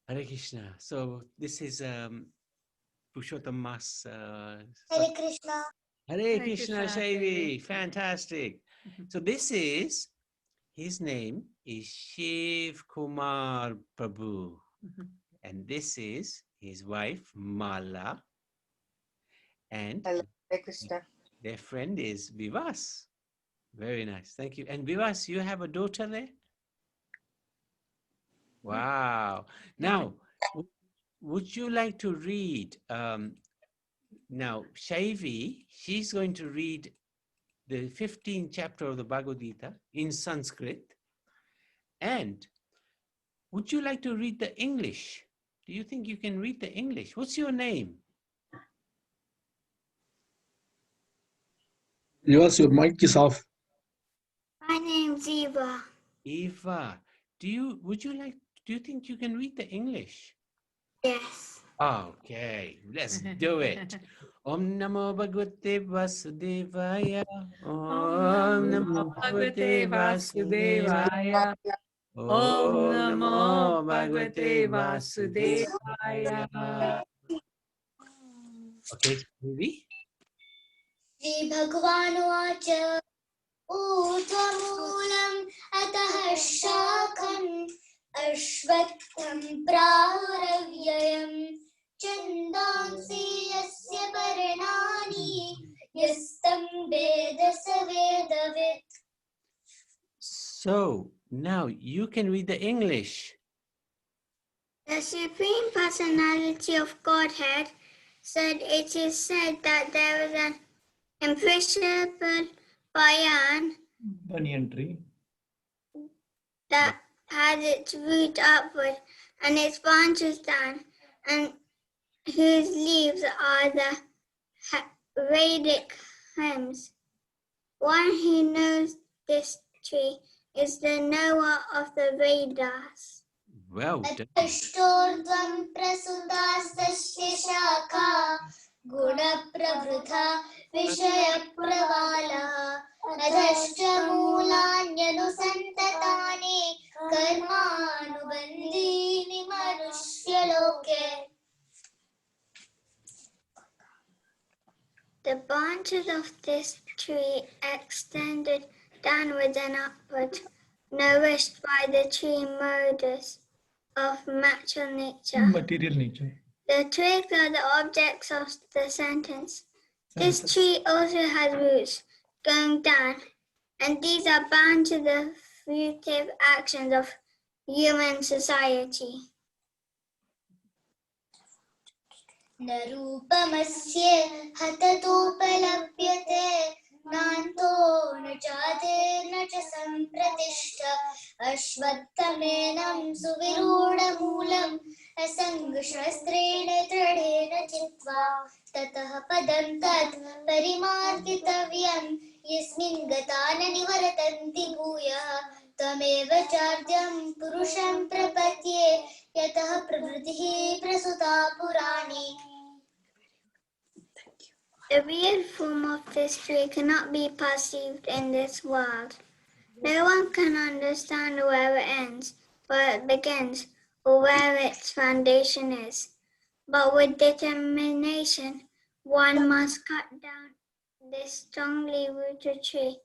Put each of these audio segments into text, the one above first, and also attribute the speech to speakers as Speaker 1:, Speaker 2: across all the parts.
Speaker 1: Hare Krishna. So this is Purushottama's
Speaker 2: Hare Krishna.
Speaker 1: Hare Krishna Shaivi. Fantastic. So this is, his name is Shivakumar Prabhu. And this is his wife, Mala. And
Speaker 3: Hello, Hare Krishna.
Speaker 1: their friend is Vivas. Very nice. Thank you. And Vivas, you have a daughter there? Wow. Now, would you like to read? Now, Shaivi, she's going to read the 15th chapter of the Bhagavad Gita in Sanskrit. And would you like to read the English? Do you think you can read the English? What's your name?
Speaker 4: Yours, your mic is off.
Speaker 2: My name's Eva.
Speaker 1: Eva. Do you think you can read the English?
Speaker 2: Yes.
Speaker 1: Okay, let's do it. Om Namo Bhagavate Vasudevaya. Om Namo Bhagavate Vasudevaya. Om Namo Bhagavate Vasudevaya. Okay, Shaivi.
Speaker 2: Shri Bhagavanuvacha Urdhvamoolam Atah Shakham Ashvattham Praharavyayam Chandansi Yasya Parinani Yastam Veda Savedavid.
Speaker 1: So now you can read the English.
Speaker 2: The Supreme Personality of Godhead said, it is said that there is an imperishable
Speaker 4: Banyan tree.
Speaker 2: that has its root upward and its branches down, and whose leaves are the Vedic hymns. One who knows this tree is the knower of the Vedas.
Speaker 1: Well done.
Speaker 2: Ashtordvam prasudastasya shakha guna prabhrutha vishaya pravala adhashta moolanyanu santatani karmanubandhini manushya loke. The branches of this tree extended downwards and upward, nourished by the tree modes of material nature.
Speaker 4: Material nature.
Speaker 2: The twigs are the objects of the sentence. This tree also has roots going down, and these are bound to the fruitive actions of human society. Narupamasya hatatoopalabhyate nanto na chate na cha sampratishta ashvattamenam suviruda moolam asangshasтрena tradena chitva tatah padam tat parimargitavyam yasmin gatana nivaratanti bhuyah tameva charyam purusham prapatye yatah pravriddhi prasuta purani. The real form of this tree cannot be perceived in this world. No one can understand where it ends, where it begins, or where its foundation is. But with determination, one must cut down this strongly rooted tree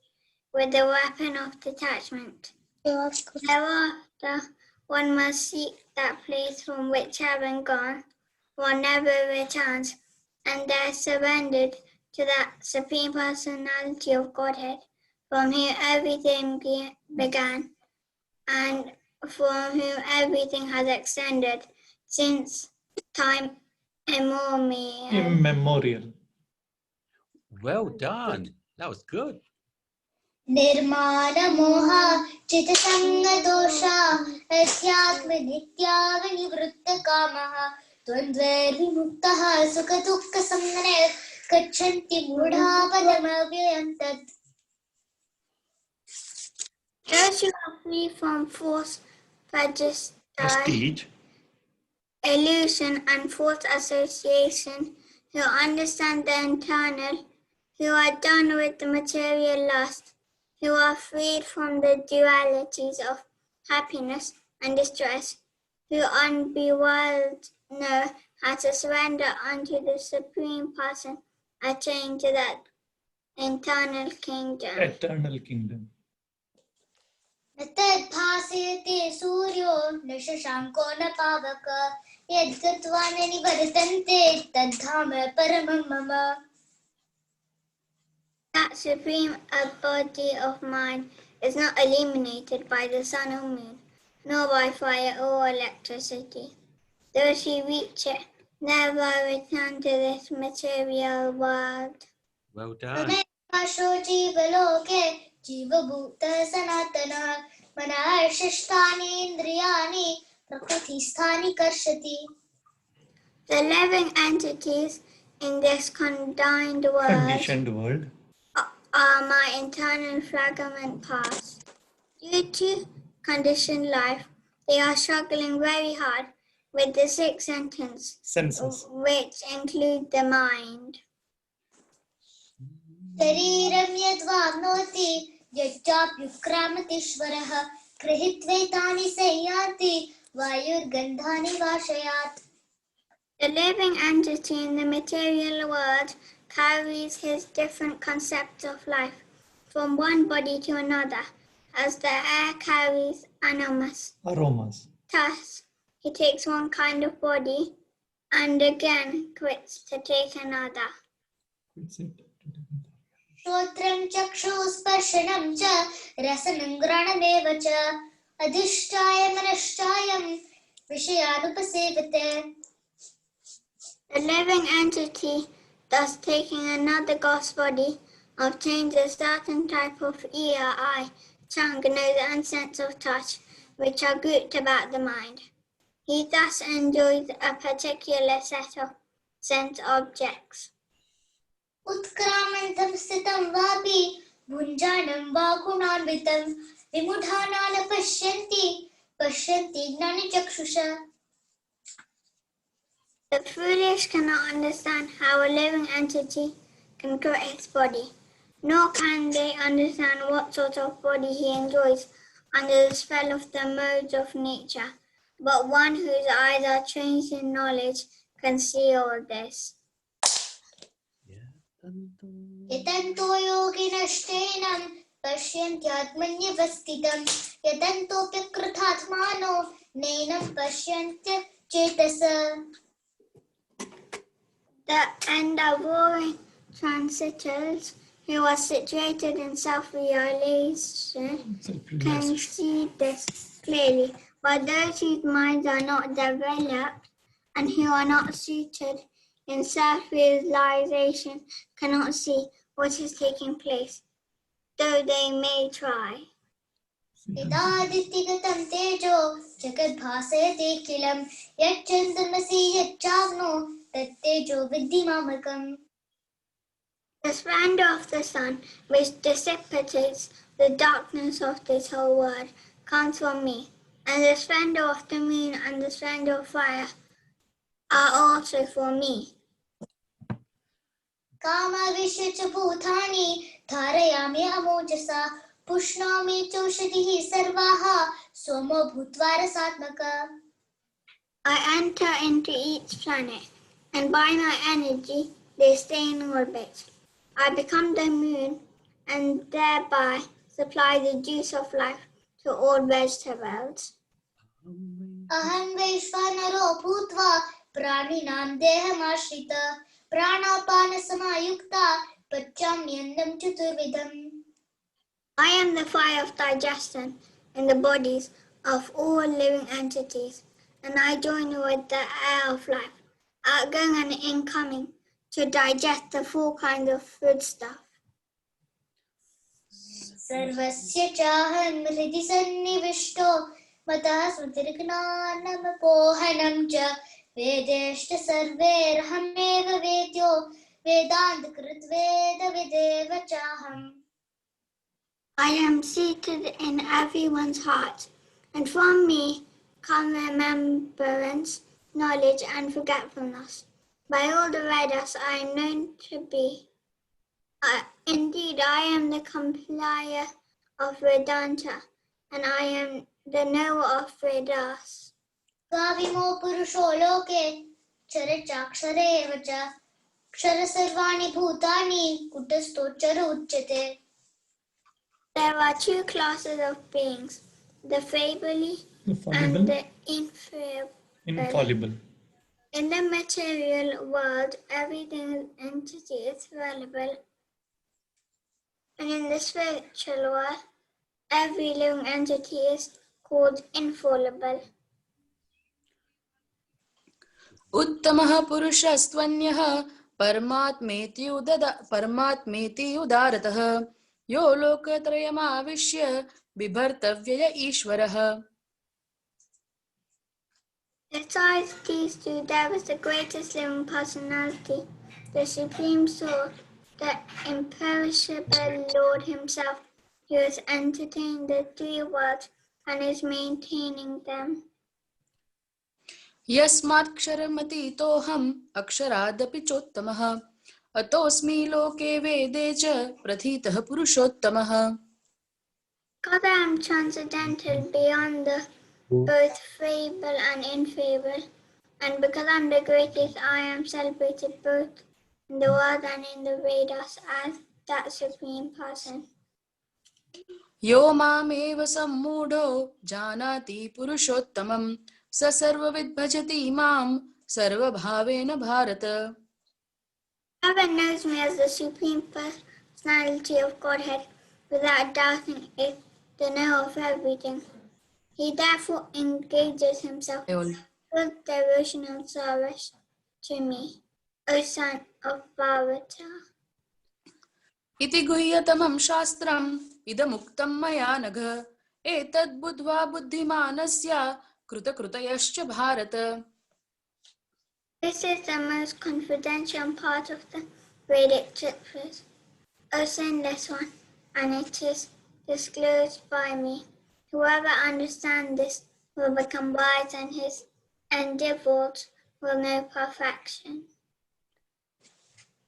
Speaker 2: with the weapon of detachment. Thereafter, one must seek that place from which having gone, one never returns, and there surrendered to that Supreme Personality of Godhead, from whom everything began, and from whom everything has extended since time immemorial.
Speaker 1: Well done. That was good.
Speaker 2: Nirmana moha chita sanga dosha asyatma nitya vinivritta kamaha Dvandve vimuktaha sukha dukkha samane gachanti mudha padamavyayam tat. Those who are free from false
Speaker 4: Prestige.
Speaker 2: illusion and false association, who understand the internal, who are done with the material lust, who are freed from the dualities of happiness and distress, who who unbewildered know how to surrender unto the Supreme Person, attain to that internal kingdom.
Speaker 4: Eternal kingdom.
Speaker 3: न तद्भासयते सूर्यो न शशाङ्को न पावक यद्गत्वा न निवर्तन्ते तद्धाम परमं मम.
Speaker 2: That supreme body of mine is not illuminated by the sun or moon, nor by fire or electricity. Those who reach it never return to this material world.
Speaker 1: Well done.
Speaker 3: तमेवाशो जीवलोके जीवभूतः सनातनः मनःषष्ठानि इन्द्रियाणि प्रकृतिस्थानि कर्षति.
Speaker 2: The living entities in this conditioned world are my internal fragment parts. Due to conditioned life, they are struggling very hard with the six senses, which include the mind.
Speaker 3: शरीरं यद्वाप्नोति यच्चाप्युत्क्रामतीश्वरः गृहीत्वैतानि संयाति वायुर्गन्धानि वाशयात्.
Speaker 2: The living entity in the material world carries his different concepts of life from one body to another, as the air carries aromas. Thus, he takes one kind of body and again quits to take another.
Speaker 3: श्रोत्रं चक्षुस्पर्शनं च रसनं घ्राणमेव च अधिष्ठाय मनश्चायं विषयानुपसेवते.
Speaker 2: The living entity, thus taking another God's body, obtains a certain type of ear, eye, tongue, nose, and sense of touch, which are grouped about the mind. He thus enjoys a particular set of sense objects.
Speaker 3: उत्क्रामन्तं स्थितं वापि भुञ्जानं वा गुणान्वितं विमूढाना न पश्यन्ति ज्ञानचक्षुषा.
Speaker 2: The foolish cannot understand how a living entity can quit his body, nor can they understand what sort of body he enjoys under the spell of the modes of nature. But one whose eyes are trained in knowledge can see all this.
Speaker 3: यतन्तो योगिनश्चैनं पश्यन्त्यात्मन्यवस्थितं यतन्तोऽप्यकृतात्मानो नैनं पश्यन्त्यचेतसा.
Speaker 2: The endeavoring transitors who are situated in self-realization can see this clearly, but those whose minds are not developed and who are not suited in self-realization cannot see what is taking place, though they may try.
Speaker 3: यदादित्यगतं तेजो जगद्भासयतेऽखिलं यच्चन्द्रमसि यच्चाग्नो तत्तेजो विद्धि मामकम्.
Speaker 2: The splendor of the sun, which dissipates the darkness of this whole world, comes from me, and the splendor of the moon and the splendor of fire are also for me.
Speaker 3: कामाविश्य च भूतानि धारयामि अमोजसा पुष्णामि चौषधिः सर्वाः सोमो भूत्वा रसात्मकः.
Speaker 2: I enter into each planet, and by my energy they stay in orbit. I become the moon, and thereby supply the juice of life to all vegetables.
Speaker 3: अहं वैश्वानरो भूत्वा प्राणिनां देहमाश्रितः प्राणापानसमायुक्ता पचाम्यन्नं चतुर्विधम्.
Speaker 2: I am the fire of digestion in the bodies of all living entities, and I join with the air of life, outgoing and incoming, to digest the full kind of foodstuff.
Speaker 3: सर्वस्य चाहं हृदि सन्निविष्टो मतः स्मृतिर्ज्ञानमपोहनं च वेदेश्च सर्वैरहमेव वेद्यो वेदान्तकृत् वेदविदेव चाहम्.
Speaker 2: I am seated in everyone's heart, and from me come remembrance, knowledge, and forgetfulness. By all the Vedas I am known to be. Indeed, I am the compiler of Vedanta, and I am the knower of Vedas.
Speaker 3: गाविमो पुरुषो लोके चरचाक्षरे एव च क्षर सर्वाणि भूतानि कुटस्थोच्चर उच्यते.
Speaker 2: There are two classes of beings, the fably and
Speaker 4: Fallible,
Speaker 2: the infallible.
Speaker 4: infallible.
Speaker 2: In the material world, everything entity is fallible. And in the spiritual world, every living entity is called infallible.
Speaker 5: उत्तमः पुरुषस्त्वन्यः परमात्मेति उदारतः यो लोकत्रयमाविश्य बिभर्तव्यय ईश्वरः.
Speaker 2: Besides these two, there is the greatest living personality, the Supreme Soul, the imperishable Lord Himself, who has entertained the three worlds and is maintaining them.
Speaker 5: यस्मात्क्षरमतीतोऽहम् अक्षरादपि चोत्तमः अतोऽस्मि लोके वेदे च प्रथितः पुरुषोत्तमः.
Speaker 2: God, I am transcendental beyond the both fable and infable, and because I am the greatest, I am celebrated both in the world and in the Vedas as that Supreme Person.
Speaker 5: यो मामेव सम्मूढो जानाति पुरुषोत्तमं स सर्वविद् भजति मां सर्वभावेन Bharat.
Speaker 2: Whoever knows me as the Supreme Personality of Godhead without doubting is the knower of everything. He therefore engages himself with devotional service to me, O son of Parvata.
Speaker 5: इति गुह्यतमं शास्त्रम् इदमुक्तं मया नघ एतद् बुद्ध्वा बुद्धिमानस्य कृतकृतयश्च Bharat.
Speaker 2: This is the most confidential part of the Vedic scriptures, O sinless one, and it is disclosed by me. Whoever understands this will become wise, and his endeavors will know perfection.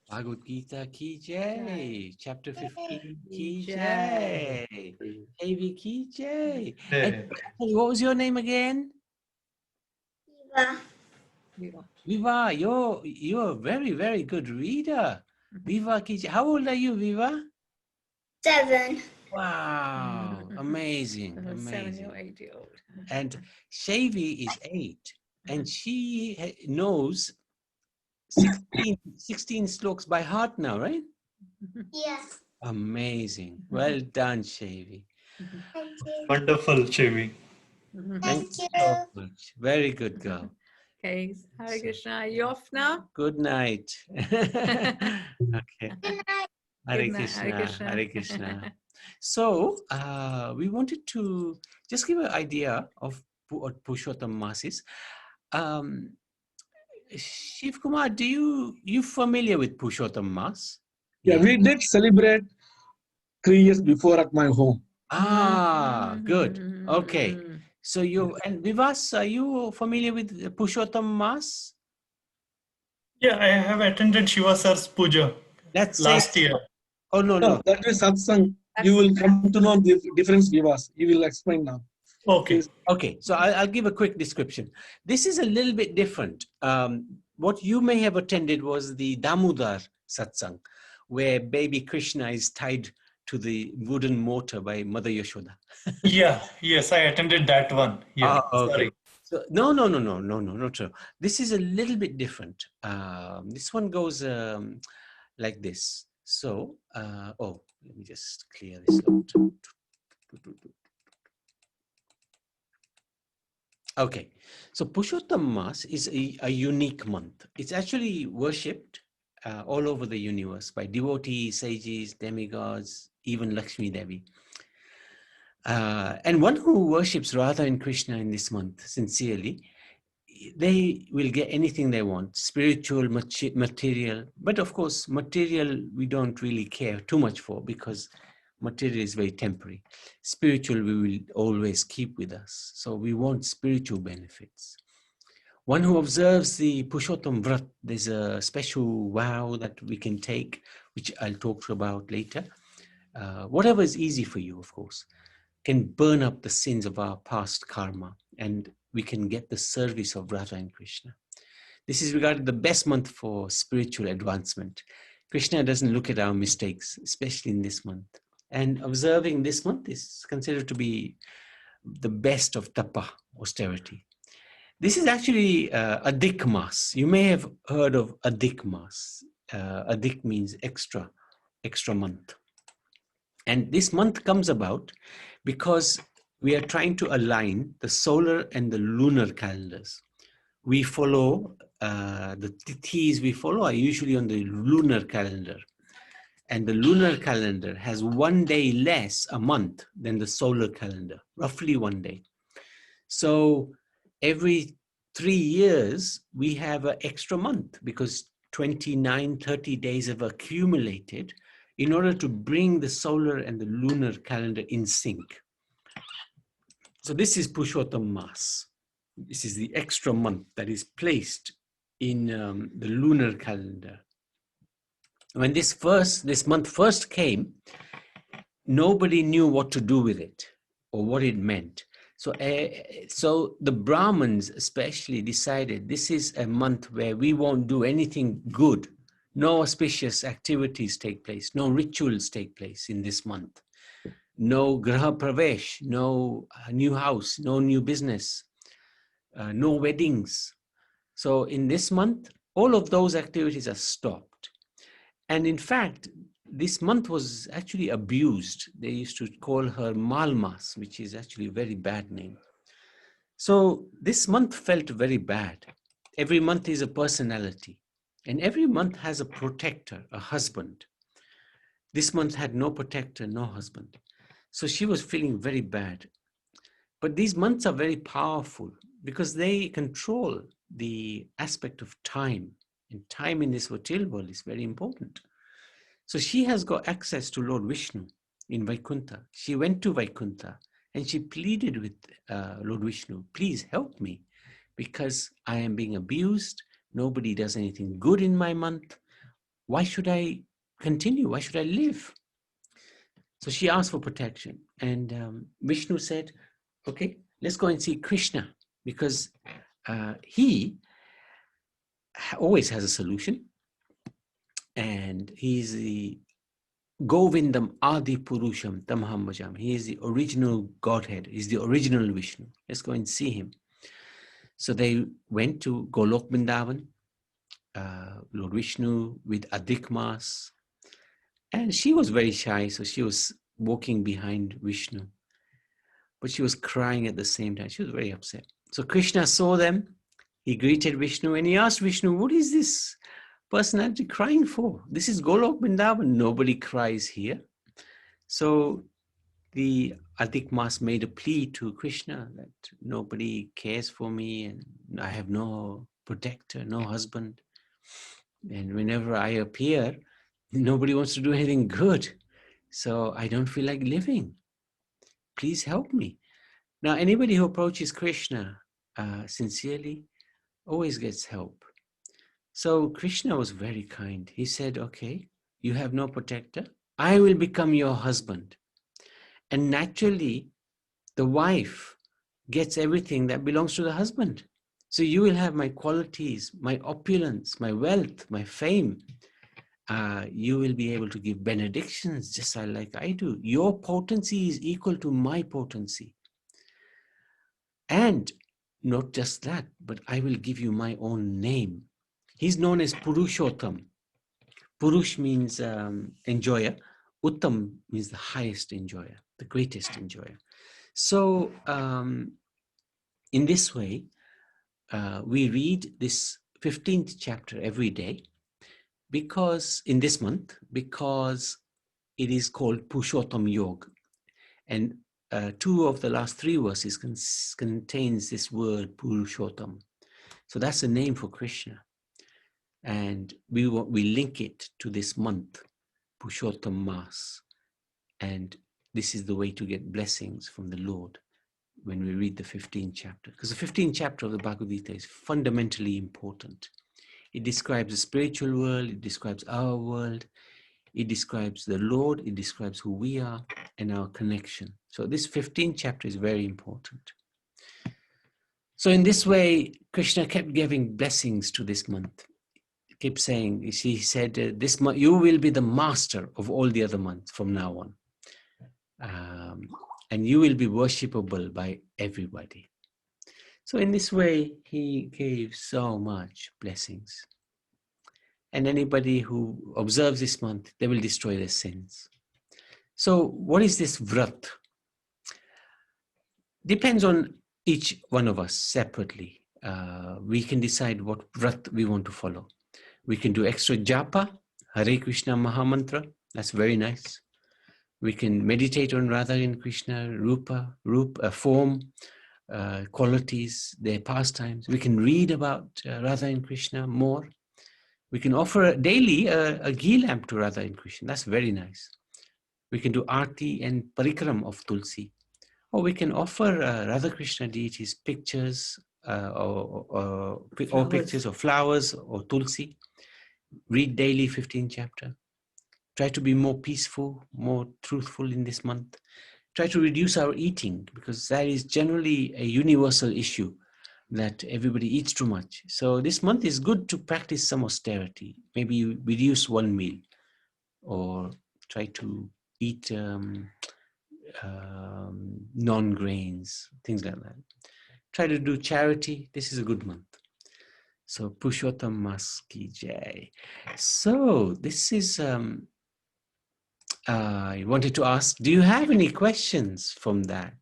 Speaker 1: Bhagavad Gita ki jai, chapter 15 ki jai, Devi ki jai. And what was your name again?
Speaker 2: Viva.
Speaker 1: Viva, you're a very, very good reader. Viva ki jai. How old are you, Viva?
Speaker 2: 7.
Speaker 1: Wow, amazing,
Speaker 6: 7
Speaker 1: amazing.
Speaker 6: or 8 year old.
Speaker 1: And Shavi is 8, and she knows 16 sloks by heart now, right?
Speaker 3: Yes.
Speaker 1: Amazing. Well done, Shavi.
Speaker 3: Thank you.
Speaker 4: Wonderful, Chevi.
Speaker 3: Thank
Speaker 1: so
Speaker 3: you.
Speaker 1: much. Very good girl.
Speaker 6: Okay, Hare Krishna. Are you off now?
Speaker 1: Good night. Okay.
Speaker 3: Good night.
Speaker 1: Hare
Speaker 6: Good night, Hare
Speaker 1: Krishna.
Speaker 6: Krishna.
Speaker 1: Hare Krishna. So, we wanted to just give an idea of what Purushottam Mass is. Shiv Kumar, you familiar with Purushottam Mass?
Speaker 4: Yeah, we did celebrate 3 years before at my home.
Speaker 1: Ah, good. Okay. So and Vivas, are you familiar with the Purushottam Mass?
Speaker 7: Yeah, I have attended Shiva Sir's puja
Speaker 1: Let's
Speaker 7: last
Speaker 1: say,
Speaker 7: year.
Speaker 1: oh no.
Speaker 4: That is Satsang. You will come to know the difference, Vivas. He will explain now.
Speaker 7: Okay.
Speaker 4: Please.
Speaker 1: Okay, so I'll give a quick description. This is a little bit different. What you may have attended was the Damodar Satsang, where baby Krishna is tied to the wooden mortar by Mother Yashoda.
Speaker 7: Yeah, yes, I attended that one. Yeah,
Speaker 1: Okay.
Speaker 7: sorry.
Speaker 1: So, no, not true. This is a little bit different. This one goes like this. So, let me just clear this out. Okay, so Purushottam Mass is a unique month. It's actually worshipped all over the universe by devotees, sages, demigods, even Lakshmi Devi. And one who worships Radha and Krishna in this month sincerely, they will get anything they want, spiritual, material. But of course, material we don't really care too much for because material is very temporary. Spiritual we will always keep with us. So we want spiritual benefits. One who observes the Purushottam Vrat, there's a special vow that we can take, which I'll talk about later. Whatever is easy for you, of course, can burn up the sins of our past karma. And we can get the service of Radha and Krishna. This is regarded the best month for spiritual advancement. Krishna doesn't look at our mistakes, especially in this month. And observing this month is considered to be the best of tapa, austerity. This is actually Adhik Mas. You may have heard of Adhik Mas. Adhik means extra month. And this month comes about because we are trying to align the solar and the lunar calendars. We follow, the tithis we follow are usually on the lunar calendar. And the lunar calendar has 1 day less a month than the solar calendar, roughly 1 day. So every 3 years, we have an extra month because 29, 30 days have accumulated in order to bring the solar and the lunar calendar in sync. So this is Purushottama Mas. This is the extra month that is placed in the lunar calendar. When this month first came, nobody knew what to do with it or what it meant. So the Brahmins especially decided this is a month where we won't do anything good. No auspicious activities take place. No rituals take place in this month. No graha pravesh, no new house, no new business, no weddings. So in this month, all of those activities are stopped. And in fact, this month was actually abused. They used to call her Malmas, which is actually a very bad name. So this month felt very bad. Every month is a personality. And every month has a protector, a husband. This month had no protector, no husband. So she was feeling very bad. But these months are very powerful because they control the aspect of time. And time in this material world is very important. So she has got access to Lord Vishnu in Vaikuntha. She went to Vaikuntha and she pleaded with Lord Vishnu, please help me because I am being abused. Nobody does anything good in my month. Why should I continue? Why should I live? So she asked for protection. And Vishnu said, okay, let's go and see Krishna because he always has a solution. And he's the Govindam Adi Purusham Tamaham Bhajam. He is the original Godhead. He's the original Vishnu. Let's go and see him. So they went to Golok Vrindavan, Lord Vishnu with Adhik Mas. And she was very shy, so she was walking behind Vishnu. But she was crying at the same time. She was very upset. So Krishna saw them. He greeted Vishnu and he asked Vishnu, what is this personality crying for? This is Golok Vrindavan. Nobody cries here. So the Adhik Mas made a plea to Krishna that nobody cares for me and I have no protector, no husband. And whenever I appear, nobody wants to do anything good. So I don't feel like living. Please help me. Now, anybody who approaches Krishna sincerely always gets help. So Krishna was very kind. He said, okay, you have no protector. I will become your husband. And naturally, the wife gets everything that belongs to the husband. So you will have my qualities, my opulence, my wealth, my fame. You will be able to give benedictions just like I do. Your potency is equal to my potency. And not just that, but I will give you my own name. He's known as Purushottama. Purush means enjoyer. Uttam means the highest enjoyer, the greatest enjoyer. So in this way, we read this 15th chapter every day because in this month, because it is called Purushottama Yoga. And 2 of the last 3 verses contains this word Purushottama. So that's the name for Krishna. And we link it to this month, Purushottama Mas. And this is the way to get blessings from the Lord when we read the 15th chapter. Because the 15th chapter of the Bhagavad Gita is fundamentally important. It describes the spiritual world, it describes our world, it describes the Lord, it describes who we are and our connection. So this 15th chapter is very important. So in this way, Krishna kept giving blessings to this month. He kept saying, he said, this month you will be the master of all the other months from now on. And you will be worshipable by everybody. So in this way, he gave so much blessings. And anybody who observes this month, they will destroy their sins. So what is this vrat? Depends on each one of us separately. We can decide what vrat we want to follow. We can do extra japa, Hare Krishna Mahamantra. That's very nice. We can meditate on Radha and Krishna, Rupa, form, qualities, their pastimes. We can read about Radha and Krishna more. We can offer daily a ghee lamp to Radha and Krishna. That's very nice. We can do arti and parikram of Tulsi. Or we can offer Radha Krishna deities pictures or pictures of flowers or Tulsi. Read daily 15th chapter. Try to be more peaceful, more truthful in this month. Try to reduce our eating, because that is generally a universal issue, that everybody eats too much. So this month is good to practice some austerity. Maybe you reduce one meal, or try to eat non-grains, things like that. Try to do charity. This is a good month. So Purushottama ki jai. So this is, I wanted to ask, do you have any questions from that?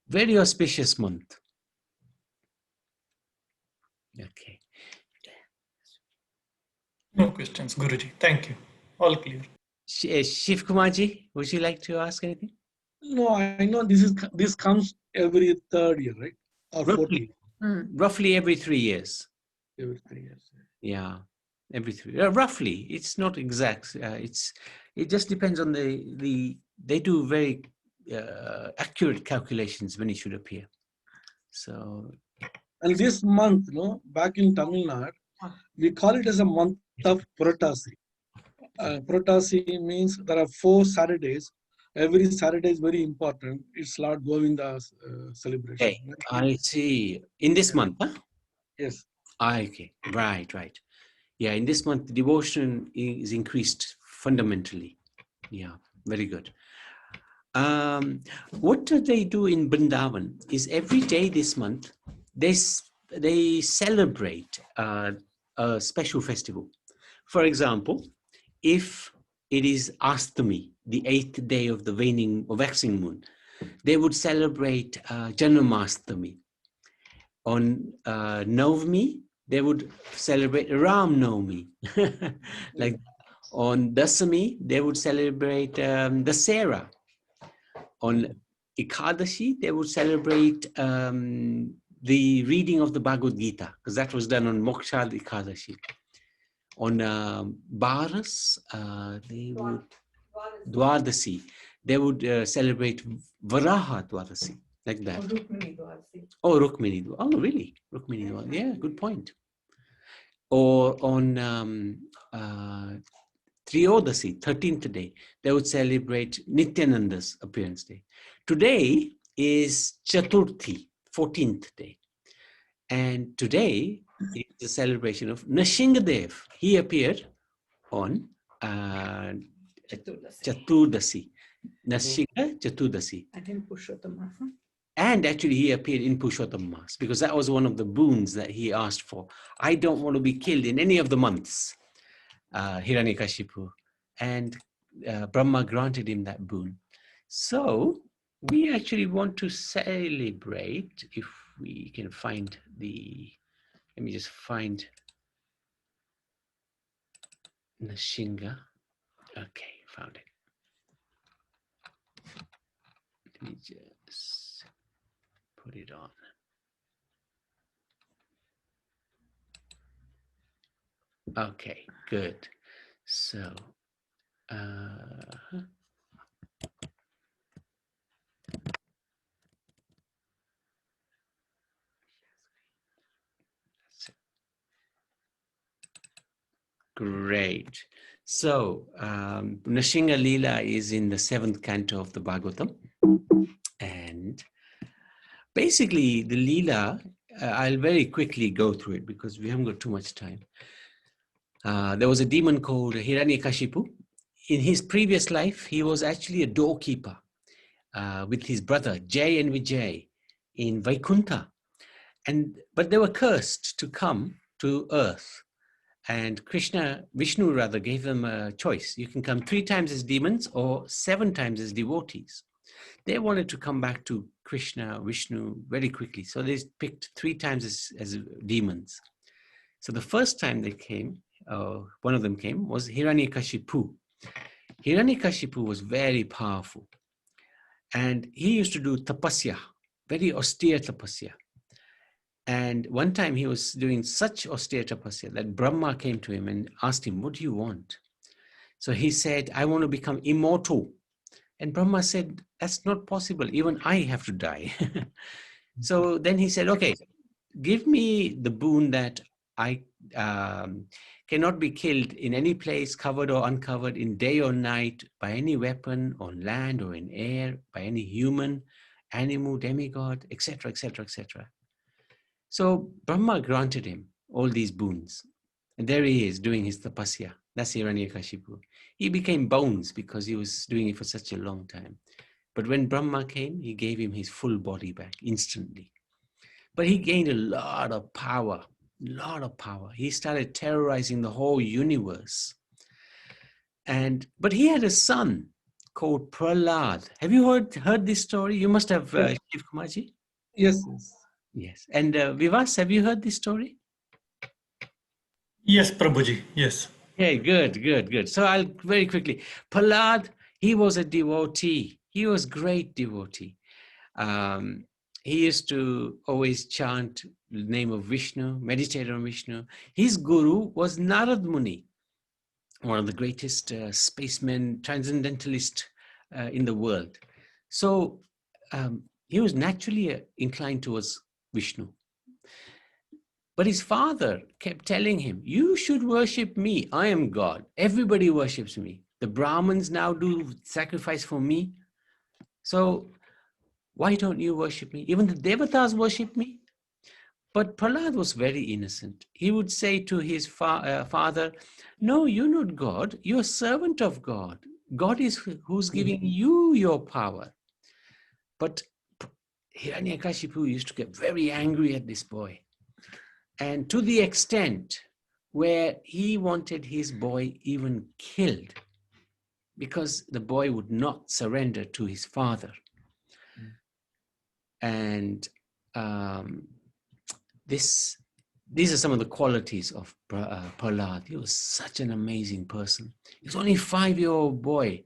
Speaker 1: Very auspicious month. Okay.
Speaker 7: No questions, Guruji. Thank you. All clear.
Speaker 1: Sivakumarji, would you like to ask anything?
Speaker 4: No, I know this comes every third year, right? Or fourth year.
Speaker 1: Roughly every 3 years.
Speaker 4: Every 3 years.
Speaker 1: Yeah, every 3. Roughly, it's not exact. It just depends on they do very accurate calculations when it should appear. So.
Speaker 4: And this month, back in Tamil Nadu, we call it as a month of Purushottama. Purushottama means there are 4 Saturdays. Every Saturday is very important. It's Lord Govinda's celebration.
Speaker 1: Okay, I see. In this month, huh?
Speaker 4: Yes.
Speaker 1: Okay, right. Yeah, in this month, devotion is increased fundamentally. Yeah, very good. What do they do in Vrindavan is every day this month, they celebrate a special festival. For example, if it is Astami, the 8th day of the waning or waxing moon, they would celebrate Janamastami. On Navami, they would celebrate Ram Navami. Like on Dasami, they would celebrate Dasera. On Ekadashi, they would celebrate the reading of the Bhagavad Gita, because that was done on Moksha Ekadashi. On Baras, they would Dwadasi, they would celebrate Varaha Dwadasi, like that. Oh, Rukmini Dwadasi. Oh, really? Rukmini Dwadasi. Yeah, good point. Or on Triyodasi, 13th day, they would celebrate Nityananda's appearance day. Today is Chaturthi, 14th day. And today is the celebration of Nrsingadev. He appeared on Chaturdasi. Nrsinga Chaturdasi. And actually he appeared in Purushottama, because that was one of the boons that he asked for. I don't want to be killed in any of the months, Hiranyakashipu. And Brahma granted him that boon. So we actually want to celebrate, if we can find let me just find Nrsinga. Okay, found it. Let me just put it on. Okay, good. So, great. So, Nrsinga Leela is in the 7th canto of the Bhagavatam. And basically, the Leela I'll very quickly go through it because we haven't got too much time. There was a demon called Hiranyakashipu. In his previous life, he was actually a doorkeeper with his brother Jay and Vijay in Vaikuntha. But they were cursed to come to earth. And Vishnu rather, gave them a choice. You can come 3 times as demons or 7 times as devotees. They wanted to come back to Vishnu very quickly. So they picked 3 times as demons. So the first time they came, one of them came, was Hiranyakashipu. Hiranyakashipu was very powerful. And he used to do tapasya, very austere tapasya. And one time he was doing such austere tapasya that Brahma came to him and asked him, what do you want? So he said, I want to become immortal. And Brahma said, that's not possible. Even I have to die. So then he said, okay, give me the boon that I cannot be killed in any place, covered or uncovered, in day or night, by any weapon, on land or in air, by any human, animal, demigod, etc., etc., etc. So Brahma granted him all these boons. And there he is doing his tapasya. That's Hiranyakashipu. He became bones because he was doing it for such a long time. But when Brahma came, he gave him his full body back instantly. But he gained a lot of power, He started terrorizing the whole universe. But he had a son called Prahlad. Have you heard this story? You must have, Sivakumarji.
Speaker 4: Yes.
Speaker 1: Yes. And Vivas, have you heard this story?
Speaker 7: Yes, Prabhuji. Yes.
Speaker 1: Okay, good. So I'll very quickly. Prahlad, he was a devotee. He was great devotee. He used to always chant the name of Vishnu, meditate on Vishnu. His guru was Narad Muni, one of the greatest spacemen, transcendentalist in the world. So he was naturally inclined towards Vishnu. But his father kept telling him, you should worship me. I am God. Everybody worships me. The Brahmins now do sacrifice for me. So why don't you worship me? Even the Devatas worship me. But Prahlad was very innocent. He would say to his father, no, you're not God. You're a servant of God. God is who's giving you your power. But Hiranyakashipu used to get very angry at this boy. And to the extent where he wanted his boy even killed because the boy would not surrender to his father. And these are some of the qualities of Prahlad. He was such an amazing person. He was only a 5-year-old boy,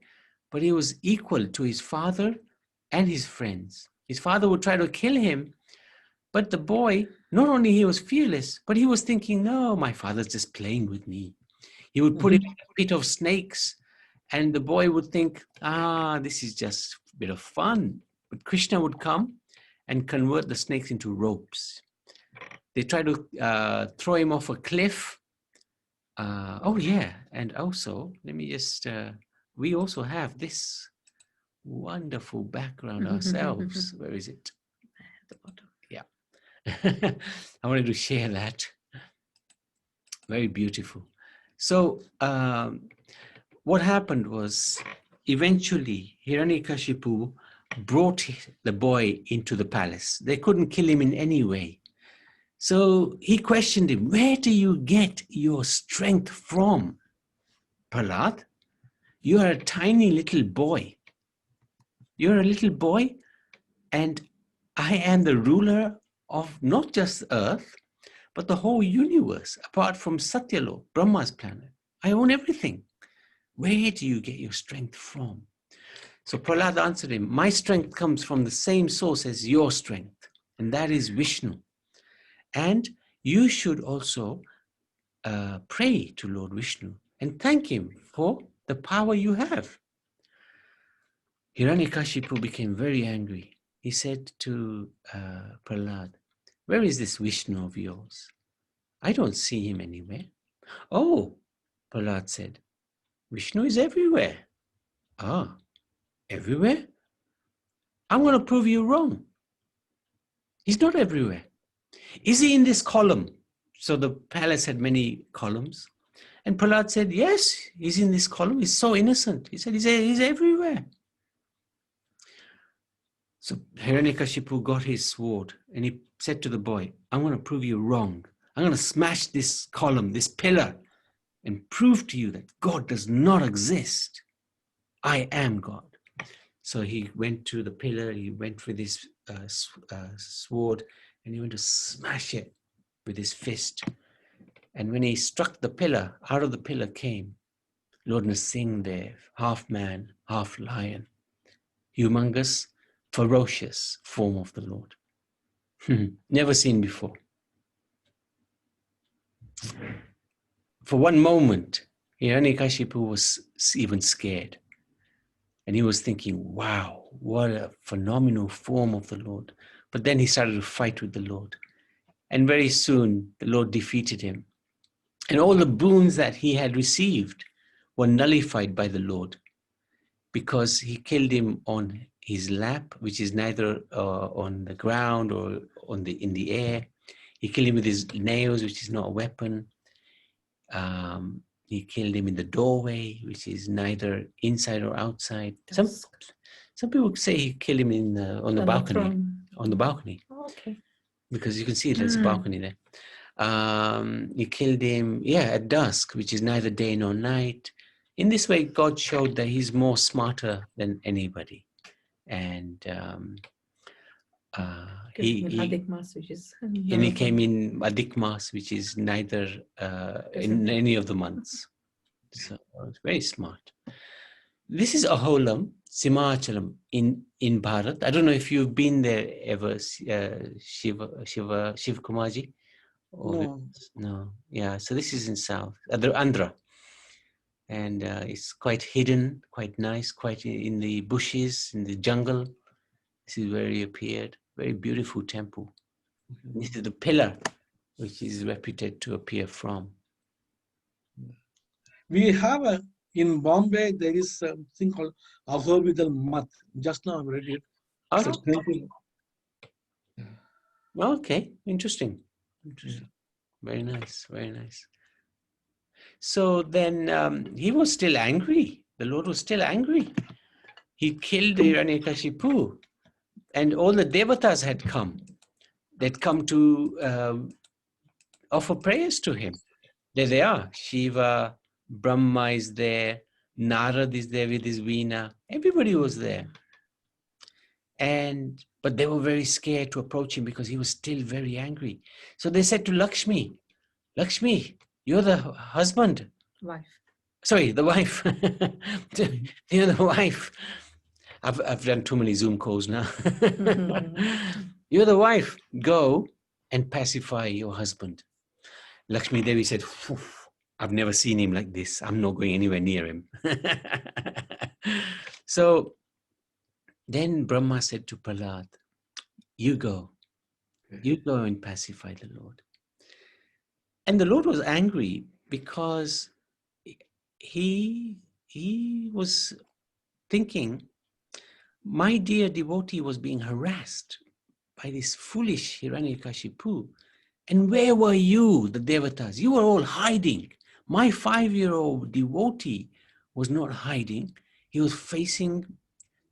Speaker 1: but he was equal to his father and his friends. His father would try to kill him, but the boy, not only he was fearless, but he was thinking, no, my father's just playing with me. He would put him in a pit of snakes, and the boy would think, this is just a bit of fun. But Krishna would come and convert the snakes into ropes. They tried to throw him off a cliff. And also, let me just, we also have this wonderful background ourselves. Where is it? At the bottom. Yeah. I wanted to share that. Very beautiful. So what happened was, eventually Hiranyakashipu brought the boy into the palace. They couldn't kill him in any way. So he questioned him, where do you get your strength from, Prahlad? You are a tiny little boy. You're a little boy, and I am the ruler of not just Earth, but the whole universe, apart from Satyalok, Brahma's planet. I own everything. Where do you get your strength from? So Prahlad answered him, my strength comes from the same source as your strength, and that is Vishnu. And you should also pray to Lord Vishnu and thank him for the power you have. Hiranyakashipu became very angry. He said to Prahlad, where is this Vishnu of yours? I don't see him anywhere. Oh, Prahlad said, Vishnu is everywhere. Ah, everywhere? I'm going to prove you wrong. He's not everywhere. Is he in this column? So the palace had many columns. And Prahlad said, yes, he's in this column. He's so innocent. He said, he's everywhere. So Hiranyakashipu got his sword and he said to the boy, I'm going to prove you wrong. I'm going to smash this column, this pillar, and prove to you that God does not exist. I am God. So he went to the pillar, he went with his sword, and he went to smash it with his fist. And when he struck the pillar, out of the pillar came Lord Nrsimhadev, half man, half lion, humongous, ferocious form of the Lord. Never seen before. For one moment, Hiranyakashipu was even scared. And he was thinking, wow, what a phenomenal form of the Lord. But then he started to fight with the Lord. And very soon, the Lord defeated him. And all the boons that he had received were nullified by the Lord because he killed him on his lap, which is neither on the ground or in the air. He killed him with his nails, which is not a weapon. He killed him in the doorway, which is neither inside or outside. Some people say he killed him on the balcony. On the balcony.
Speaker 6: Oh, okay.
Speaker 1: Because you can see there's a balcony there. He killed him, at dusk, which is neither day nor night. In this way, God showed that he's more smarter than anybody. And he came in Adhik Mas, which is neither in any of the months. So it's very smart. This is Aholam, Simachalam in Bharat. I don't know if you've been there ever, Sivakumarji. No. Yeah. So this is in South, Andhra. And it's quite hidden, quite nice, quite in the bushes, in the jungle. This is where he appeared. Very beautiful temple. This is the pillar which is reputed to appear from.
Speaker 4: We have in Bombay, there is something called Ahovidal Mat. Just now I read it.
Speaker 1: Okay, interesting. Very nice, very nice. So then he was still angry. The Lord was still angry. He killed Hiranyakashipu, and all the devatas had come. They'd come to offer prayers to him. There they are. Shiva, Brahma is there. Narad is there with his veena. Everybody was there. But they were very scared to approach him because he was still very angry. So they said to Lakshmi, you're the husband.
Speaker 6: Wife.
Speaker 1: Sorry, the wife. You're the wife. I've done too many Zoom calls now. You're the wife. Go and pacify your husband. Lakshmi Devi said, I've never seen him like this. I'm not going anywhere near him. So then Brahma said to Prahlad, you go and pacify the Lord. And the Lord was angry because he was thinking, my dear devotee was being harassed by this foolish Hiranyakashipu. And where were you, the devatas? You were all hiding. My 5-year-old devotee was not hiding. He was facing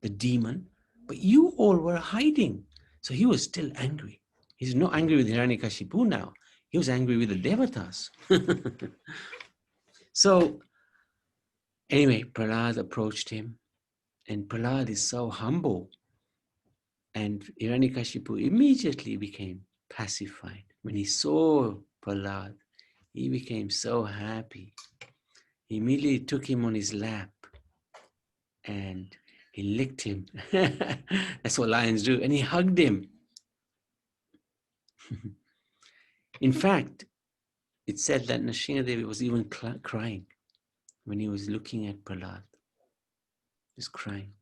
Speaker 1: the demon, but you all were hiding. So he was still angry. He's not angry with Hiranyakashipu now. He was angry with the devatas. So anyway, Prahlad approached him, and Prahlad is so humble. And Hiranyakashipu immediately became pacified. When he saw Prahlad, he became so happy. He immediately took him on his lap and he licked him. That's what lions do. And he hugged him. In fact, it said that Nrsimhadevi was even crying when he was looking at Prahlad. He was crying.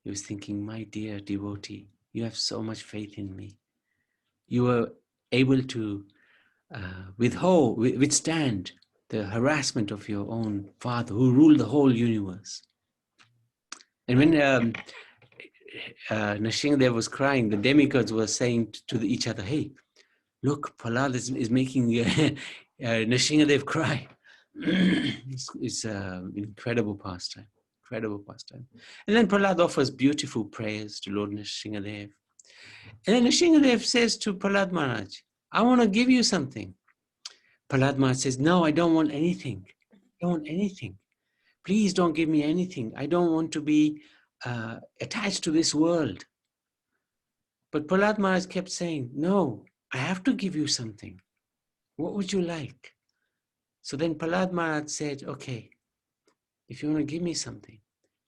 Speaker 1: He was thinking, my dear devotee, you have so much faith in me. You were able to withstand the harassment of your own father who ruled the whole universe. And when Nrsimhadev was crying, the demigods were saying to each other, hey, look, Prahlad is making Nrsingadev cry. It's an incredible pastime. Incredible pastime. And then Prahlad offers beautiful prayers to Lord Nrsingadev. And then Nrsingadev says to Prahlad Maharaj, I want to give you something. Prahlad Maharaj says, no, I don't want anything. I don't want anything. Please don't give me anything. I don't want to be attached to this world. But Prahlad Maharaj kept saying, no, I have to give you something. What would you like? So then Prahlad Maharaj said, okay, if you want to give me something,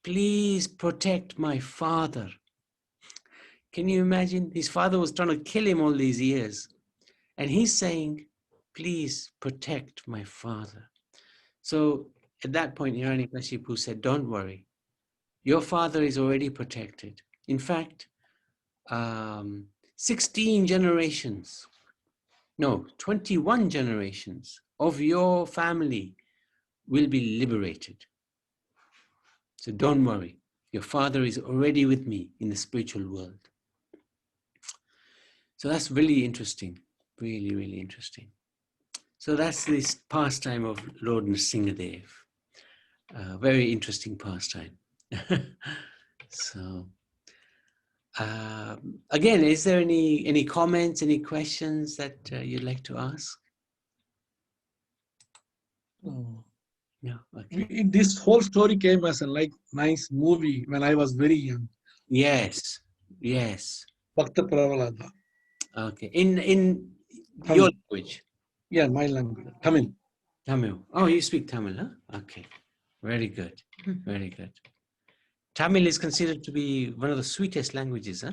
Speaker 1: please protect my father. Can you imagine? His father was trying to kill him all these years. And he's saying, please protect my father. So at that point, Hiranyakashipu said, don't worry. Your father is already protected. In fact, 16 generations, no, 21 generations of your family will be liberated. So don't worry. Your father is already with me in the spiritual world. So that's really interesting. Really, really interesting. So that's this pastime of Lord Nrsingadev. Very interesting pastime. So, again, is there any comments, any questions that you'd like to ask?
Speaker 4: No.
Speaker 1: No. Okay.
Speaker 4: This whole story came as a nice movie when I was very young.
Speaker 1: Yes. Yes.
Speaker 4: Bhakta Pravalada.
Speaker 1: Okay. In
Speaker 4: Tamil.
Speaker 1: your language.
Speaker 4: Yeah, my language. Tamil.
Speaker 1: Tamil. Oh, you speak Tamil, huh? Okay. Very good. Very good. Tamil is considered to be one of the sweetest languages, huh?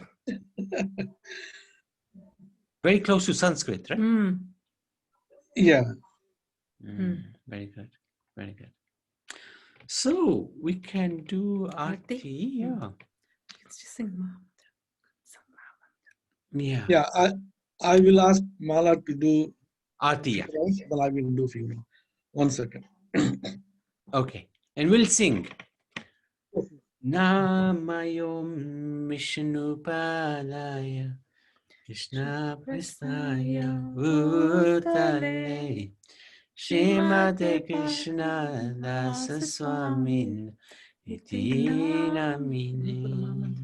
Speaker 1: Very close to Sanskrit, right?
Speaker 6: Mm.
Speaker 4: Yeah.
Speaker 1: Very good. Very good. So we can do
Speaker 6: Aarti?
Speaker 1: Aarti. Yeah.
Speaker 6: Let's just sing Maha.
Speaker 1: Yeah.
Speaker 4: Yeah. I will ask Mala to do
Speaker 1: Aarti. Yeah.
Speaker 4: then I will do few. 1 second.
Speaker 1: Okay. And we'll sing. Namayom Vishnupalaya Krishna Prasthaya Bhutale Srimate Krishna Dasa Swamin Iti Namine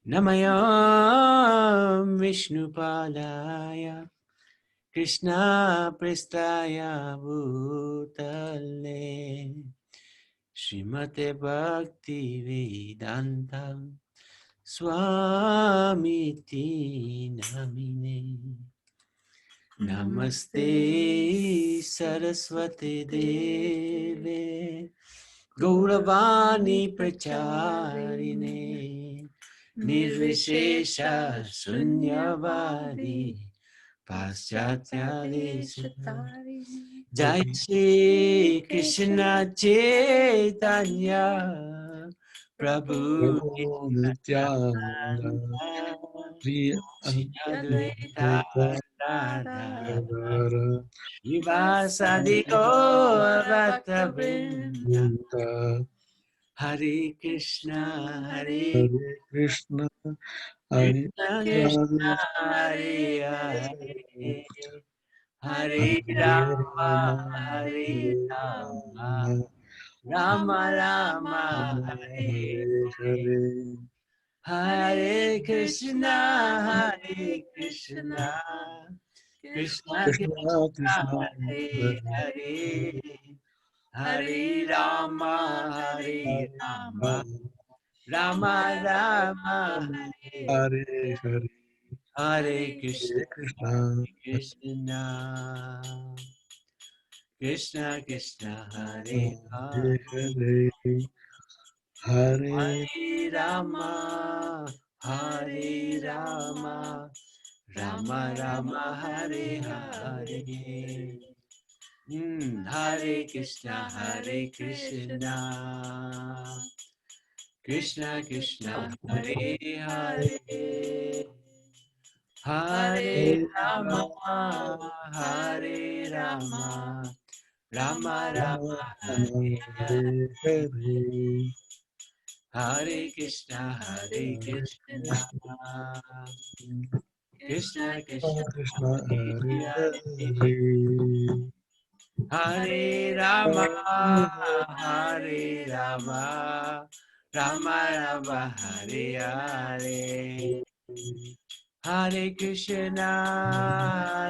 Speaker 1: Namayam Vishnupalaya Krishna Prasthaya Bhutale Srimate Bhakti Vedanta Swamiti Namine Namaste Saraswati Deve Gauravani Pracharine Nirvishesha Sunyavadi Paschatya Deshatari Jai Shri Krishna Chaitanya Prabhu
Speaker 4: Nityananda. Priya
Speaker 1: Shri Advaita Radha Vivasadi Gaurabhakta Vrinda Hare Krishna Hare
Speaker 4: Hare Krishna, Hare
Speaker 1: Krishna Krishna
Speaker 4: Hare,
Speaker 1: Hare Hare Hare
Speaker 4: Hare
Speaker 1: Rama
Speaker 4: Rama,
Speaker 1: Hare
Speaker 4: Hare
Speaker 1: Rama
Speaker 4: Rama,
Speaker 1: Rama Rama
Speaker 4: Rama
Speaker 1: Hare
Speaker 4: Hare
Speaker 1: Hare
Speaker 4: Hare,
Speaker 1: Hare Krishna Hare Krishna Krishna
Speaker 4: Krishna
Speaker 1: Krishna
Speaker 4: Krishna,
Speaker 1: Hare
Speaker 4: Hare
Speaker 1: Hare Hare Rama Hare
Speaker 4: Hare
Speaker 1: Rama
Speaker 4: Rama,
Speaker 1: Rama Rama
Speaker 4: Rama
Speaker 1: Hare
Speaker 4: Hare Hare,
Speaker 1: Hare Krishna
Speaker 4: Hare Krishna,
Speaker 1: Krishna Krishna Krishna Hare
Speaker 4: Hare
Speaker 1: Hare
Speaker 4: Hare, Hare
Speaker 1: Hare Rama Hare Rama Rama Rama Hare Hare Hare Krishna Krishna Krishna Hare Hare Hare
Speaker 4: Hare
Speaker 1: Rama Hare Rama Rama Rama
Speaker 4: Rama,
Speaker 1: Hare
Speaker 4: Hare Hare.
Speaker 1: Hare Krishna
Speaker 4: Hare
Speaker 1: Krishna
Speaker 4: Krishna.
Speaker 1: Krishna
Speaker 4: Krishna
Speaker 1: Krishna,
Speaker 4: Krishna, Hare
Speaker 1: Hare
Speaker 4: Hare,
Speaker 1: Hare Rama, Hare Rama, Rama Rama, Hare Hare. Hare Krishna,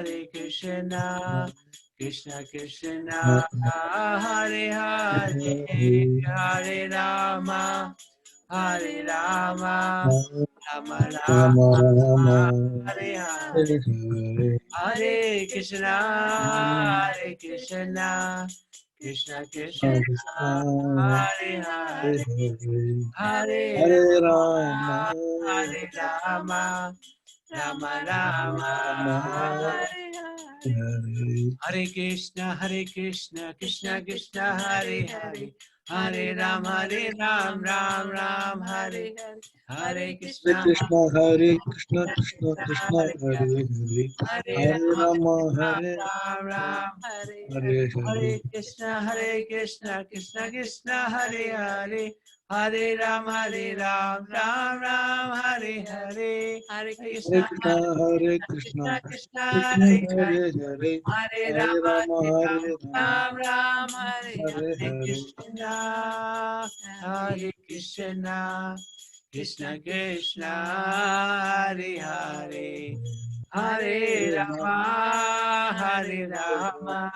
Speaker 1: Hare Krishna, Krishna Krishna, Hare Hare, Hare Rama, Hare Rama, Rama
Speaker 4: Rama
Speaker 1: Rama,
Speaker 4: Rama,
Speaker 1: Hare Hare.
Speaker 4: Hare Hare,
Speaker 1: Hare Krishna, Hare Krishna, Krishna Krishna,
Speaker 4: Krishna,
Speaker 1: Hare
Speaker 4: Hare
Speaker 1: Hare,
Speaker 4: Hare,
Speaker 1: Hare
Speaker 4: Hare
Speaker 1: Rama,
Speaker 4: Rama,
Speaker 1: Hare Rama, Rama Rama,
Speaker 4: Rama,
Speaker 1: Hare
Speaker 4: Hare.
Speaker 1: Hare Krishna, Krishna Krishna, Hare Hare, Hare Ram, Ram Ram, Hare Hare
Speaker 4: Hare
Speaker 1: Krishna,
Speaker 4: Krishna, Hare Krishna, Krishna Krishna,
Speaker 1: Hare
Speaker 4: Hare
Speaker 1: Hare,
Speaker 4: Hare,
Speaker 1: Hare
Speaker 4: Hare Rama,
Speaker 1: Ram,
Speaker 4: Hare
Speaker 1: Ram Ram,
Speaker 4: Hare Hare,
Speaker 1: Hare Krishna, Krishna Krishna, Hare Hare, Hare Ram, Ram Ram, Hare Hare, Hare
Speaker 4: Hare
Speaker 1: Krishna,
Speaker 4: Krishna, Hare Krishna,
Speaker 1: Krishna
Speaker 4: Krishna
Speaker 1: Hare
Speaker 4: Hare
Speaker 1: Hare,
Speaker 4: Hare,
Speaker 1: Hare
Speaker 4: Hare
Speaker 1: Rama,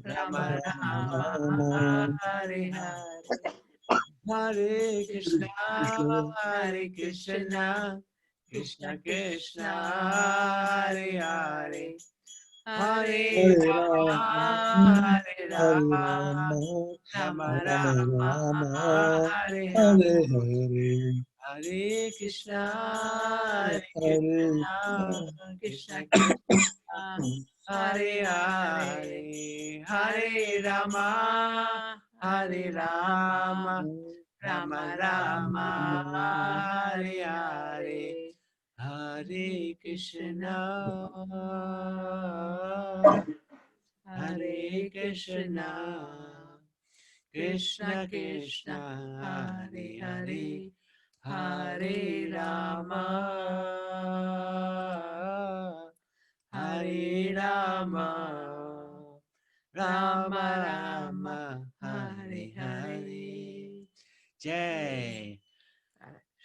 Speaker 4: Rama, Hare Rama,
Speaker 1: Ram Ram, Hare
Speaker 4: Hare
Speaker 1: Hare
Speaker 4: Hare,
Speaker 1: Krishna, Hare Krishna, Krishna Krishna, Hare Hare, Hare Rama, Hare Rama, Rama Rama,
Speaker 4: Rama,
Speaker 1: Hare Hare. Hare Krishna, Hare Krishna, Krishna Krishna, Hare Hare, Hare
Speaker 4: Hare
Speaker 1: Rama,
Speaker 4: Rama,
Speaker 1: Hare
Speaker 4: Hare
Speaker 1: Rama,
Speaker 4: Rama,
Speaker 1: Rama
Speaker 4: Rama
Speaker 1: Rama,
Speaker 4: Rama,
Speaker 1: Hare Hare,
Speaker 4: Hare Hare,
Speaker 1: Hare Krishna, Hare
Speaker 4: Hare
Speaker 1: Krishna, Krishna Krishna, Hare Hare, Hare Rama, Hare Rama, Rama Rama, Hare Hare, Hare Krishna, Hare Krishna, Krishna Krishna, Hare Hare, Hare Rama, Hare Rama, Rama Rama, Hare Hare. Jai.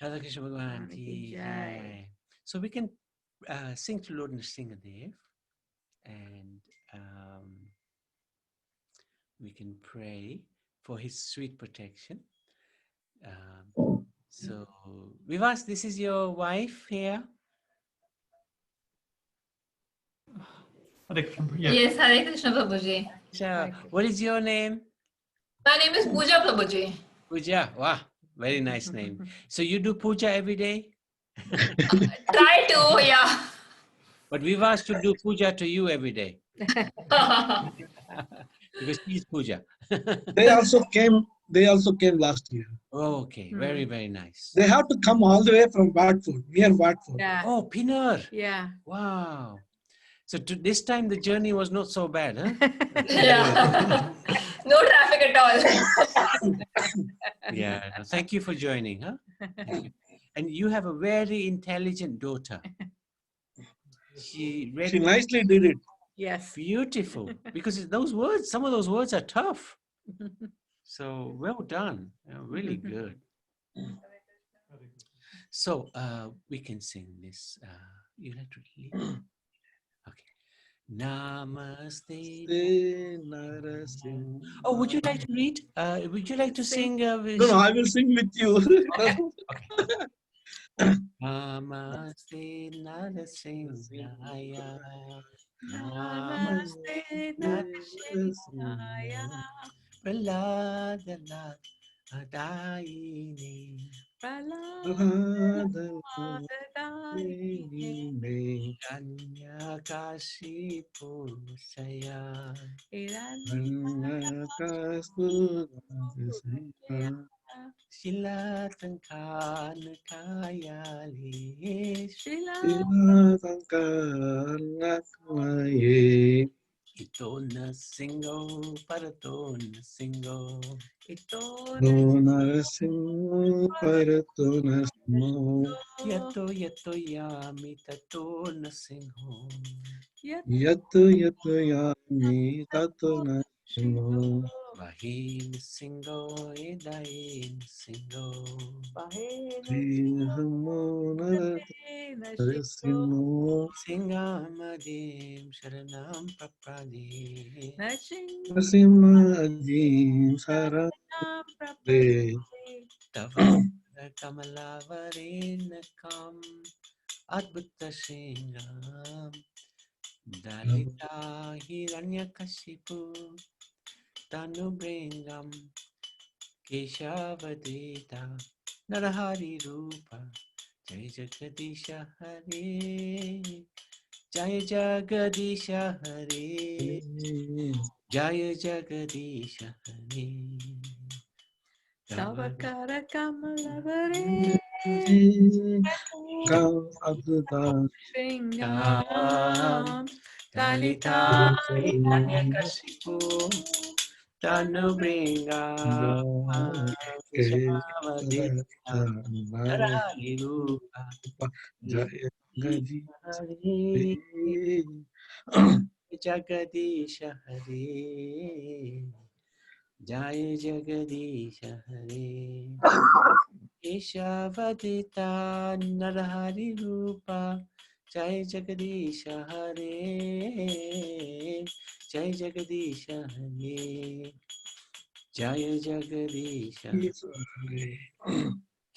Speaker 1: Radha Krishna Bhagavan ki jai. So we can sing to Lord Nrsingadev, and we can pray for his sweet protection. So Vivas, this is your wife here?
Speaker 7: Hare Krishna. Yes.
Speaker 6: Yes, Hare Krishna Prabhuji.
Speaker 1: So, what is your name?
Speaker 6: My name is Pooja Prabhuji.
Speaker 1: Puja. Wow, very nice name. So you do puja every day?
Speaker 6: Try to, yeah.
Speaker 1: But Vivas should do puja to you every day. Because she's puja.
Speaker 4: They also came last year.
Speaker 1: Okay, very, very nice.
Speaker 4: They have to come all the way from Watford, near Watford.
Speaker 6: Yeah.
Speaker 1: Oh, Pinar.
Speaker 6: Yeah.
Speaker 1: Wow. So this time the journey was not so bad, huh?
Speaker 6: Yeah. No traffic at all.
Speaker 1: Yeah. No, thank you for joining, huh? Thank you. And you have a very intelligent daughter. She read
Speaker 4: She nicely did it.
Speaker 6: Yes.
Speaker 1: beautiful because those words, some of those words are tough. So well done. Really good. So we can sing this. You have to leave. Okay. Namaste. Oh, would you like to read? Would you like to sing?
Speaker 4: No, I will sing with you.
Speaker 1: Okay. Namaste Narasimhaya.
Speaker 6: Namaste Narasimhaya.
Speaker 1: Praladana Adayini.
Speaker 6: Praladayini.
Speaker 1: Kanyakashipu Saya. Shilatankanakayali. Ito na singo, parato na singo.
Speaker 6: Ito
Speaker 4: Narasimha Parato Narasimha
Speaker 1: Yato yato yami tato na singo.
Speaker 4: Yato Yato Yami Tato Narasimha
Speaker 1: Bahin singo, edain singo.
Speaker 4: Srihamo Narasimha
Speaker 1: Singamadim sharanam papadi.
Speaker 4: Narasimha Ajim Sarade
Speaker 1: Tava kamalavarinakam adbhuta singam. Dalita hiranyakashipu tanubringam keshavadita narahari rupa. Jai Jagadisha Hare, Jai Jagadisha Hare, Jai Jagadisha Hare.
Speaker 6: Savakara Kamalavare
Speaker 4: Abdullah
Speaker 6: Shringam
Speaker 1: Dalita Hiranyakashipu Tanubringa Keshavadita Narahari Rupa
Speaker 4: Jaya Gaji
Speaker 1: Hare Jagadisha Hare Jai Jagadisha Hare Keshavadita Narahari Rupa Jai Jagadisha Hare Jai Jagadisha Hare Jaya Jagadisha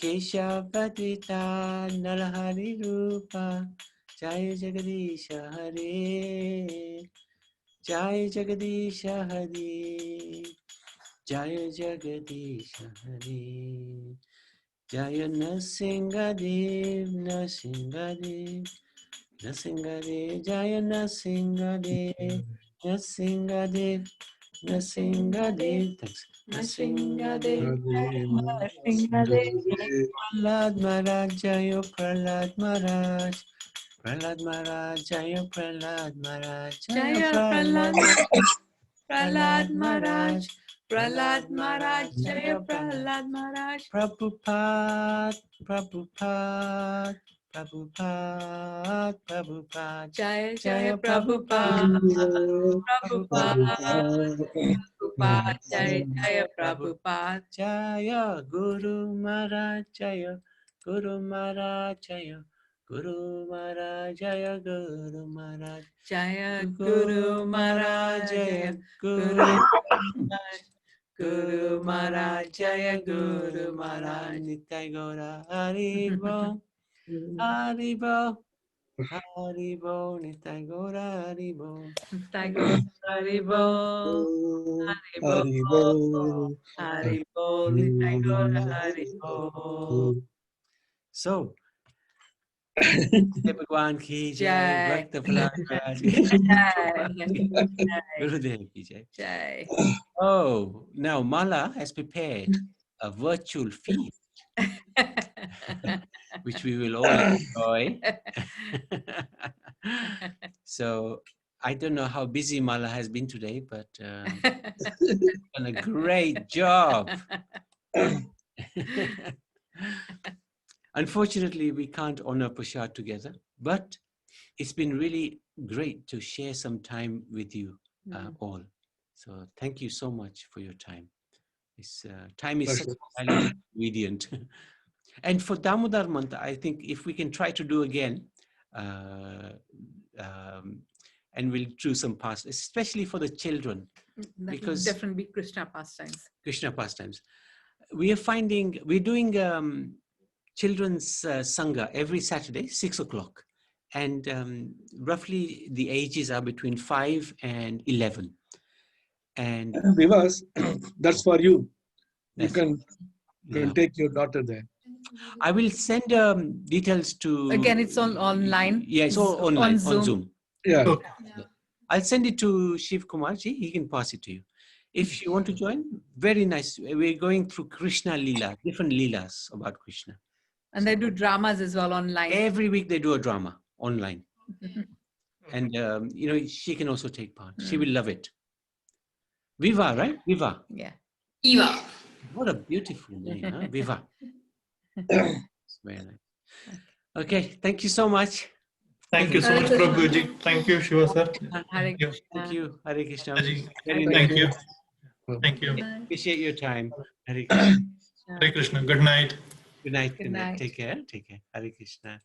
Speaker 1: Keshavadita Narahari Rupa Jaya Jagadisha Hare Jaya Jagadisha Hare Jaya Jagadisha Hare Jaya Nasingadev Nasingadev Nasingadev Jaya Nasingadev Nasingadev Nasingadev Nasingadev Prahlad Maharaj Jayo Prahlad Maharaj Prahlad Maharaj Jayo Prahlad Maharaj
Speaker 6: Jaya Prahlad Prahlad Maharaj Prahlad Maharaj Jaya Prahlad Maharaj
Speaker 1: Prabhupada Prabhupada Prabhupada Prabhupada
Speaker 6: Jaya
Speaker 1: Jaya
Speaker 6: Jaya
Speaker 1: Prabhupada
Speaker 6: Prabhupada Prabhupada Jaya Jaya Prabhupada
Speaker 1: Jaya Guru Maharaj Jaya Guru Maharaj Jaya Guru Maharaj Jaya Guru Maharaj
Speaker 6: Jaya Guru Maharaj Jaya Guru Maharaj Guru Maharaj Jaya Guru Maharaj
Speaker 1: Nitai Gora Haribo Haribo Haribo Nitai Gora Haribo
Speaker 6: Haribo Haribo
Speaker 4: Haribo
Speaker 6: Haribo Haribo Haribo.
Speaker 1: So Jai Bhagwan ki jai,
Speaker 6: Jai.
Speaker 1: Bhakta Prahlad Maharaj ki
Speaker 6: Jai.
Speaker 1: Gurudev ki jai.
Speaker 6: Jai.
Speaker 1: Oh, now Mala has prepared a virtual feast, which we will all enjoy. So I don't know how busy Mala has been today, but done a great job. Unfortunately, we can't honor Prashad together, but it's been really great to share some time with you all. So thank you so much for your time. Time is such a valuable ingredient. And for Damodar month, I think if we can try to do again, and we'll do some past, especially for the children, because
Speaker 6: definitely Krishna pastimes.
Speaker 1: Krishna pastimes. We are finding, we're doing children's Sangha every Saturday, 6 o'clock. And roughly the ages are between 5 and 11. And
Speaker 4: Vivas, that's for you. You
Speaker 1: That's-
Speaker 4: can take your daughter there.
Speaker 1: I will send details to.
Speaker 6: Again, it's all online.
Speaker 1: Yeah, it's all online on Zoom.
Speaker 4: Yeah.
Speaker 1: I'll send it to Sivakumarji. He can pass it to you. If you want to join, very nice. We're going through Krishna Lila, different Leelas about Krishna.
Speaker 6: And they do dramas as well online.
Speaker 1: Every week they do a drama online. And you know, she can also take part. She will love it. Viva, right? Viva.
Speaker 6: Yeah. Eva.
Speaker 1: What a beautiful name, huh? Viva. It's very nice. Okay, thank you so much.
Speaker 7: Thank you so much, Prabhuji. Thank you, Shiva sir.
Speaker 6: Hare
Speaker 7: Thank you.
Speaker 1: Thank you. Hare Krishna.
Speaker 7: Haji.
Speaker 1: Very
Speaker 7: Thank
Speaker 1: nice.
Speaker 7: you. Thank you.
Speaker 1: Appreciate your time. Hare Krishna.
Speaker 7: Hare Krishna. Good night.
Speaker 1: Good night.
Speaker 6: Good night.
Speaker 1: Take care. Take care. Hare Krishna.